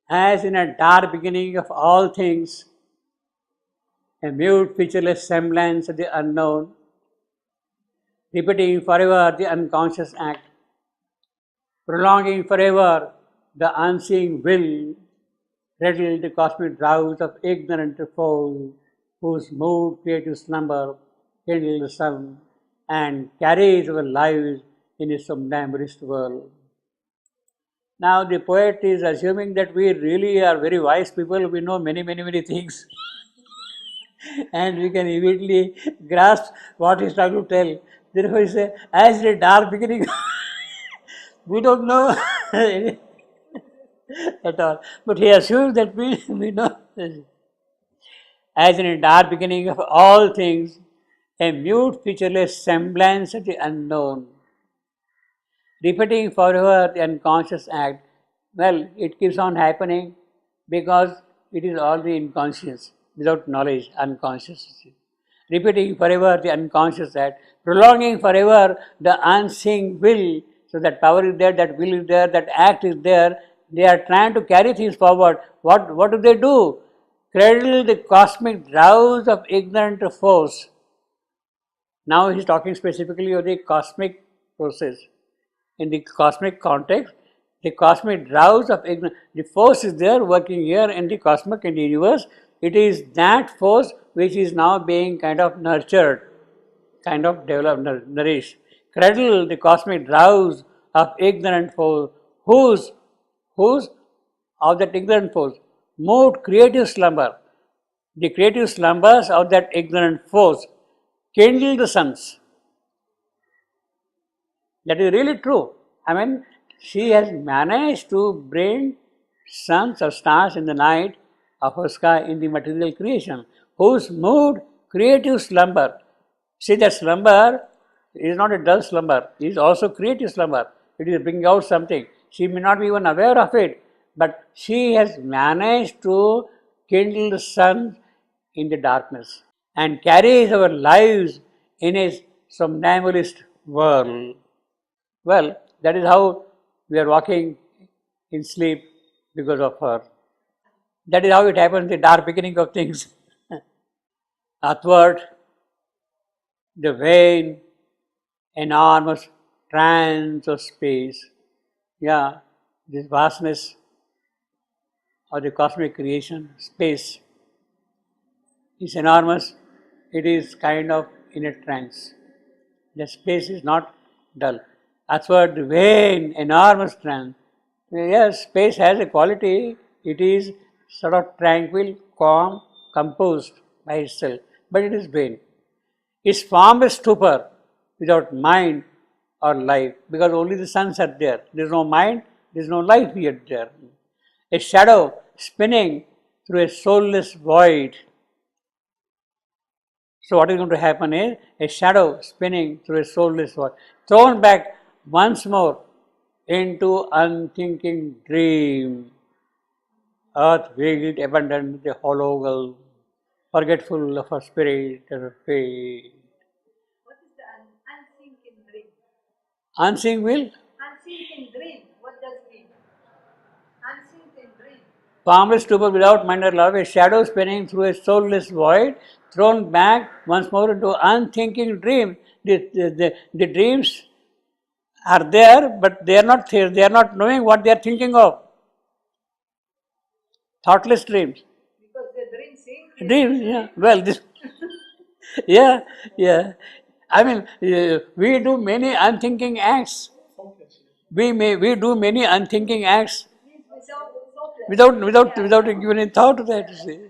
as in a dark beginning of all things, a mute, featureless semblance of the unknown, repeating forever the unconscious act, prolonging forever the unseen will, rattle the cosmic drowse of ignorant foes, whose mood creative slumber kindle the sun, and carries our lives in a somnambulist world. Now the poet is assuming that we really are very wise people, we know many things and we can immediately grasp what he's trying to tell. Therefore he says, as in a dark beginning, we don't know at all. But he assumes that we know. As in a dark beginning of all things, a mute, featureless semblance of the unknown, repeating forever the unconscious act. Well, it keeps on happening because it is all the inconscious, without knowledge, unconscious. Repeating forever the unconscious act, prolonging forever the unseen will. So that power is there, that will is there, that act is there. They are trying to carry things forward. What do they do? Cradle the cosmic drowse of ignorant force. Now he is talking specifically of the cosmic process. In the cosmic context, the cosmic drowse of ignorance, the force is there working here in the cosmic, in the universe. It is that force which is now being kind of nurtured, kind of developed, nourished. Cradle the cosmic drowse of ignorant force, whose of that ignorant force, moved creative slumber. The creative slumbers of that ignorant force kindle the suns. That is really true. I mean, she has managed to bring suns or stars in the night of her sky in the material creation, whose mood creative slumber. See, that slumber is not a dull slumber, it is also creative slumber. It is bringing out something. She may not be even aware of it, but she has managed to kindle the sun in the darkness and carries our lives in a somnambulist world. Well, that is how we are walking in sleep because of her. That is how it happens, the dark beginning of things. Athwart the vain, enormous trance of space. Yeah, this vastness of the cosmic creation, space, is enormous. It is kind of in a trance. The space is not dull. Athwart the vain, enormous trance. Yes, space has a quality. It is sort of tranquil, calm, composed by itself, but it is vain. Its form is stupor, without mind or life, because only the suns are there. There is no mind, there is no life yet there. A shadow spinning through a soulless void. So what is going to happen is a shadow spinning through a soulless void, thrown back once more into unthinking dream. Earth veiled, abandoned, the hollow girl, forgetful of her spirit and her fate. What is the unthinking dream? Unseen will? Unthinking dream. What does it mean? Unthinking dream. Formless stupor without mind or love, a shadow spinning through a soulless void, thrown back once more into unthinking dream. The dreams are there, but they are not there. They are not knowing what they are thinking of. Thoughtless dreams. Because the dream thinking. Dreams, yeah. Well, this, yeah. I mean, we do many unthinking acts. We do many unthinking acts without giving any thought to that. You see,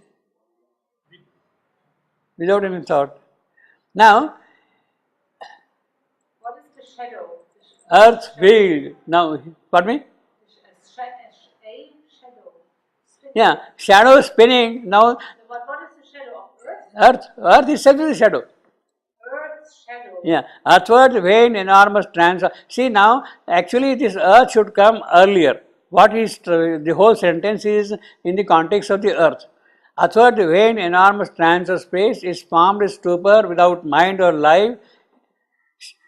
without any thought. Now, What is the shadow? earth veiled. Now, pardon me? A shadow. Yeah, shadow spinning. Now, What is the shadow of earth? earth itself is a shadow. Earth's shadow. Yeah, earthward vain, enormous trance. See now, actually this earth should come earlier. What is the whole sentence is in the context of the earth. Earthward vain, enormous trance of space is formed a stupor without mind or life.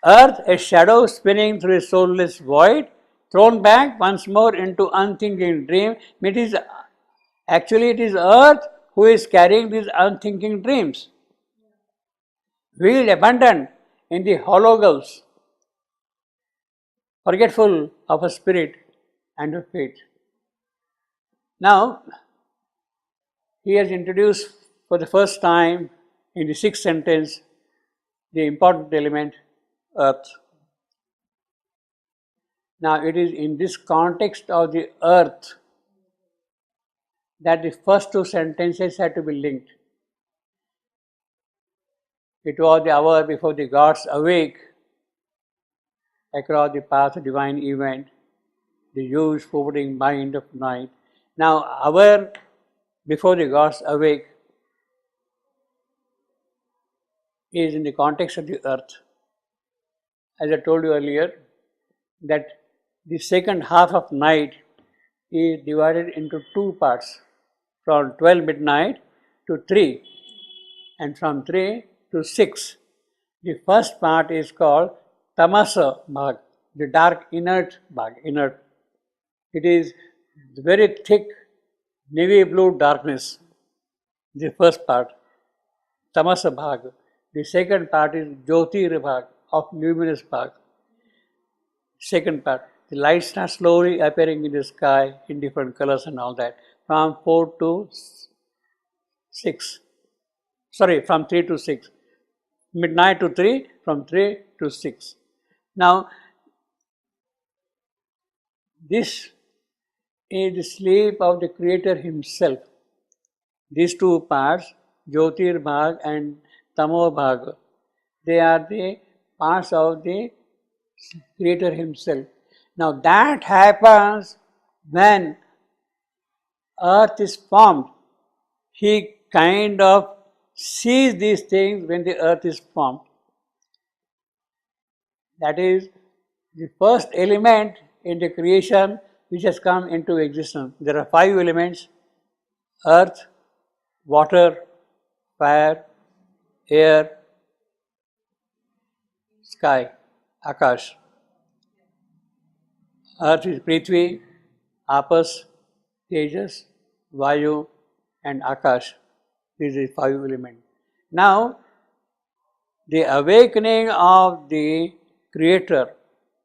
Earth, a shadow spinning through a soulless void, thrown back once more into unthinking dream. Actually it is earth who is carrying these unthinking dreams. Wheeled abandoned in the hollow gulfs, forgetful of a spirit and of faith. Now, he has introduced for the first time in the sixth sentence the important element, earth. Now, it is in this context of the earth that the first two sentences had to be linked. It was the hour before the gods awake across the path of divine event, the huge foreboding mind of night. Now, hour before the gods awake is in the context of the earth. As I told you earlier, that the second half of night is divided into two parts, from 12 midnight to 3 and from 3 to 6. The first part is called tamasa bhag, the dark inert bhag, inert. It is very thick navy blue darkness, the first part, tamasa bhag. The second part is jyotir bhag, of luminous bhag. Second part, the lights are slowly appearing in the sky in different colors and all that, from 4 to 6. Sorry, from 3 to 6. Midnight to 3, from 3 to 6. Now, this is the sleep of the Creator Himself. These two parts, Jyotir Bhag and Tamo Bhag, they are the parts of the Creator Himself. Now that happens when earth is formed. He kind of sees these things when the earth is formed. That is the first element in the creation which has come into existence. There are 5 elements: earth, water, fire, air, sky, Akash. Earth is Prithvi, Apas, Tejas, Vayu and Akash. These are 5 elements. Now, the awakening of the Creator,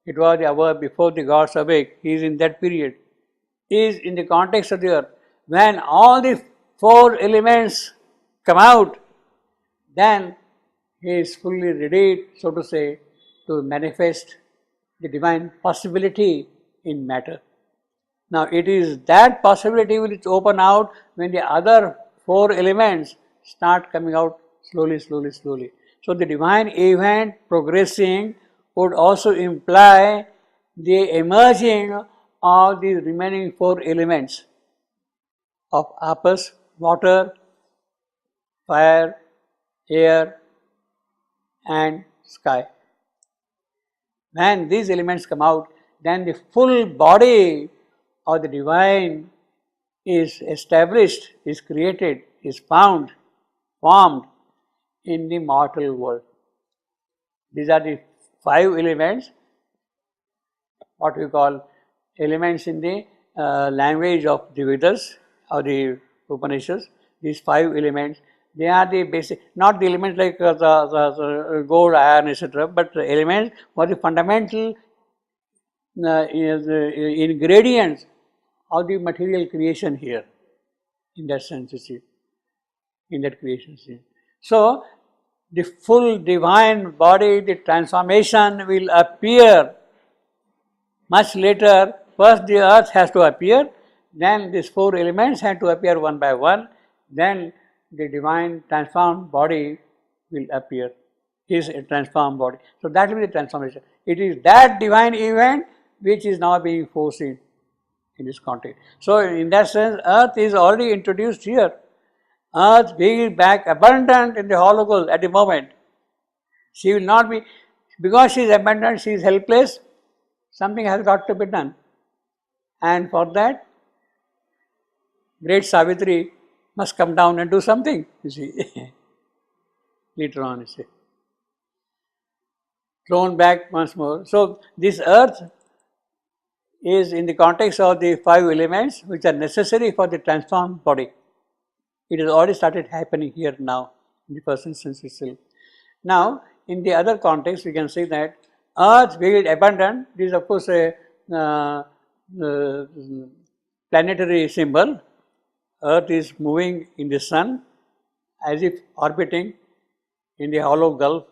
it was the hour before the gods awake, he is in that period, is in the context of the earth. When all the 4 elements come out, then he is fully ready, so to say, to manifest the divine possibility in matter. Now, it is that possibility which open out when the other 4 elements start coming out slowly, slowly, slowly. So, the divine event progressing would also imply the emerging of the remaining 4 elements of Apas, water, fire, air and sky. When these elements come out, then the full body of the divine is established, is created, is found, formed in the mortal world. These are the 5 elements, what we call elements in the language of the Vedas or the Upanishads. These 5 elements, they are the basic, not the elements like the gold, iron, etc., but the elements for the fundamental ingredients of the material creation here, in that sense, you see, in that creation scene. So, the full divine body, the transformation will appear much later. First the earth has to appear, then these 4 elements have to appear one by one, then the divine transformed body will appear, his transformed body. So that will be the transformation. It is that divine event which is now being foreseen in this context. So in that sense, earth is already introduced here. Earth being back abundant in the hollow gulf at the moment. She will not be, because she is abundant, she is helpless, something has got to be done. And for that, great Savitri must come down and do something, you see. Later on, you see. Thrown back once more. So this earth is in the context of the 5 elements which are necessary for the transformed body. It has already started happening here now in the first instance itself. Now, in the other context, we can say that Earth being abundant, this is of course a uh, planetary symbol. Earth is moving in the sun as if orbiting in the hollow gulf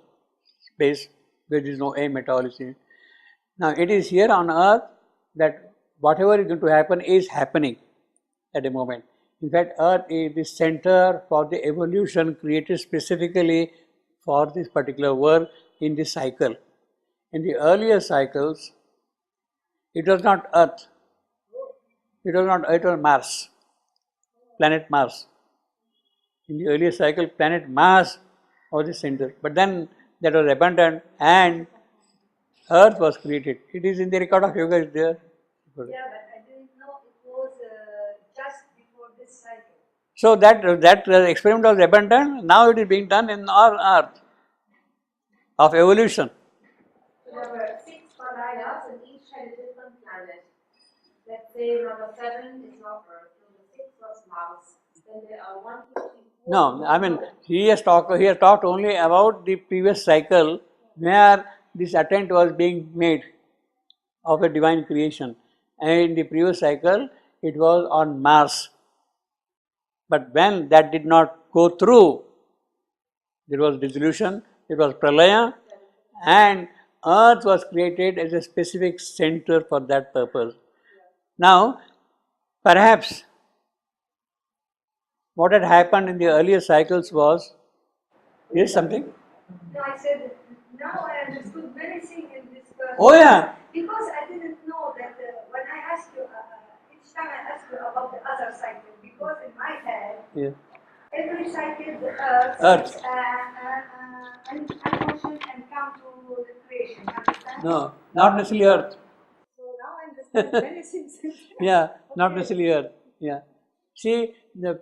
space where there is no aim at all. Now, it is here on Earth that whatever is going to happen is happening at the moment. In fact, Earth is the center for the evolution created specifically for this particular work in this cycle. In the earlier cycles, it was not Earth, it was Mars, planet Mars. In the earlier cycle, planet Mars was the center, but then that was abandoned and Earth was created. It is in the record of yoga, is there. Yeah, but I didn't know it was just before this cycle. So that experiment was abandoned. Now it is being done in our Earth of evolution. So there were 6 Himalayas and each had a different planet. Let's say number 7 is not Earth, number 6 was Mars. Then there are 1, 2, 3, 4. No, I mean he has talked only about the previous cycle where this attempt was being made of a divine creation. And in the previous cycle it was on Mars. But when that did not go through, there was dissolution, it was pralaya, and Earth was created as a specific center for that purpose. Now, perhaps what had happened in the earlier cycles was, here's something. No, I said now I understood many things in this verse. Oh yeah. Because I didn't know that when I asked you, each time I asked you about the other cycle, because in my head, Yeah. every cycle the Earth. unconscious and come to the creation. Understand? No, not necessarily Earth. So now I understand many things. Yeah, not Okay. necessarily Earth. Yeah. See,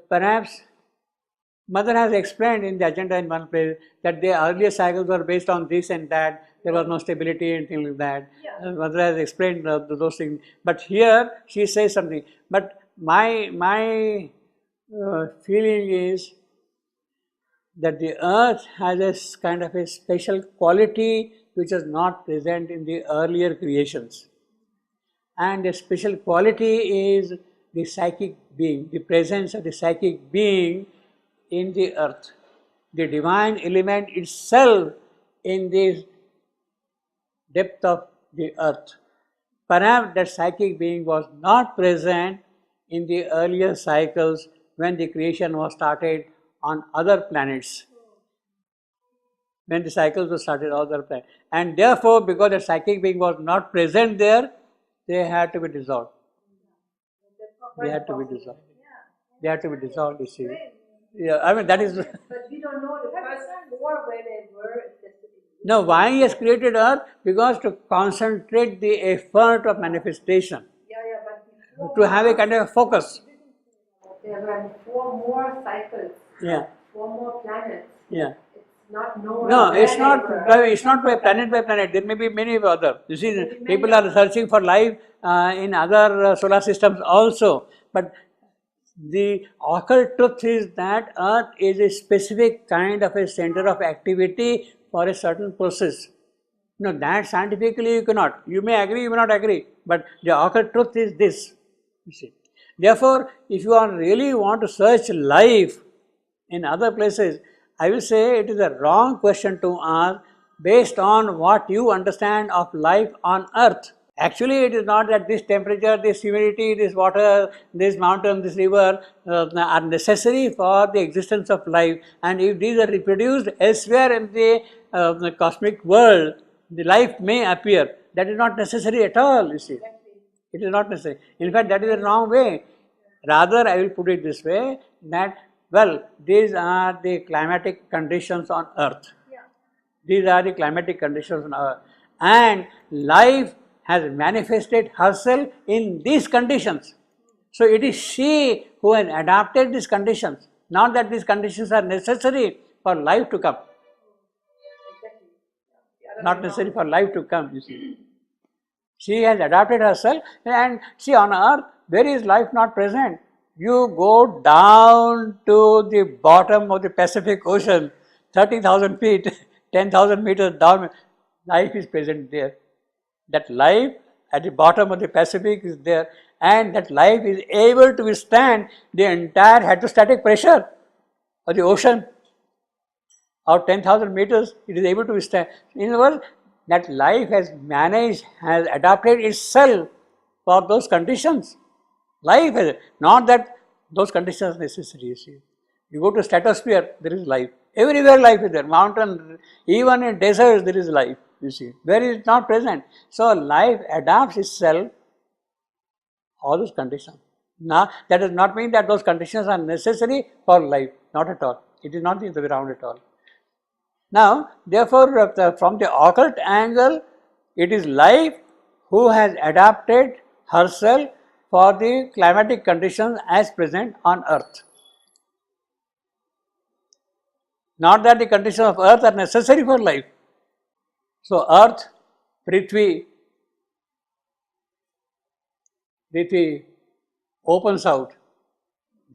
perhaps Mother has explained in the agenda in one place that the earlier cycles were based on this and that, there was no stability and things like that. Yeah. Mother has explained those things. But here she says something. But my feeling is that the earth has a kind of a special quality which is not present in the earlier creations. And the special quality is the psychic being, the presence of the psychic being in the earth, the divine element itself in the depth of the earth. Perhaps that psychic being was not present in the earlier cycles when the creation was started on other planets. When the cycles were started on other planets. And therefore, because the psychic being was not present there, they had to be dissolved. They had to be dissolved. They had to be dissolved, you see. Yeah, I mean that is. But we don't know the first 4 where they were. No, why he has created earth? Because to concentrate the effort of manifestation. Yeah, but To have a kind of focus. there were 4 more cycles. Yeah. 4 more planets. Yeah. It's not known. No, where it's they not. were. It's not by planet. There may be many other. You see, people are searching for life in other solar systems also. But the occult truth is that Earth is a specific kind of a center of activity for a certain process. No, that scientifically you cannot. You may agree, you may not agree. But the occult truth is this. You see. Therefore, if you really want to search life in other places, I will say it is a wrong question to ask based on what you understand of life on earth. Actually, it is not that this temperature, this humidity, this water, this mountain, this river are necessary for the existence of life. And if these are reproduced elsewhere in the cosmic world, the life may appear. That is not necessary at all, you see. It is not necessary. In fact, that is the wrong way. Rather, I will put it this way, that, well, these are the climatic conditions on earth. These are the climatic conditions on earth. And life has manifested herself in these conditions. So it is she who has adapted these conditions, not that these conditions are necessary for life to come. Not necessary for life to come, you see. She has adapted herself, and see, on earth, where is life not present? You go down to the bottom of the Pacific Ocean, 30,000 feet, 10,000 meters down, life is present there. That life at the bottom of the Pacific is there, and that life is able to withstand the entire hydrostatic pressure of the ocean. Of 10,000 meters, it is able to withstand. In other words, that life has managed, has adapted itself for those conditions. Life has, not that those conditions are necessary. You see, you go to stratosphere, there is life. Everywhere life is there. Mountain, even in deserts, there is life. You see, where is it not present? So life adapts itself all those conditions. Now, that does not mean that those conditions are necessary for life. Not at all. It is not the other way around at all. Now, therefore, from the occult angle, it is life who has adapted herself for the climatic conditions as present on earth. Not that the conditions of earth are necessary for life. So, earth, Prithvi opens out,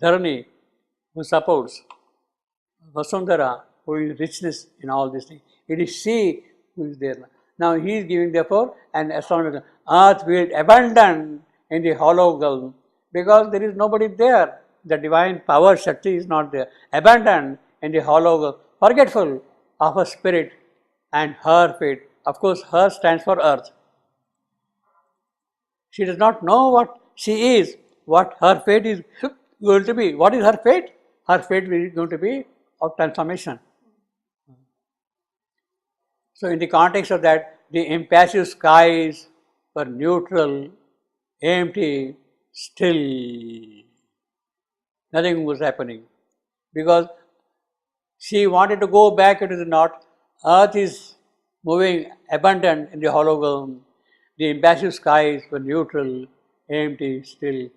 Dharani, who supports, Vasundhara, who is richness in all these things. It is she who is there. Now he is giving therefore an astronomical earth will abandon in the hollow gulf because there is nobody there. The divine power Shakti is not there. Abandoned in the hollow gulf, forgetful of her spirit and her fate. Of course, her stands for earth. She does not know what she is, what her fate is going to be. What is her fate? Her fate is going to be of transformation. So, in the context of that, the impassive skies were neutral, empty, still. Nothing was happening because she wanted to go back into the north. Earth is moving abundant in the hologram. The impassive skies were neutral, empty, still.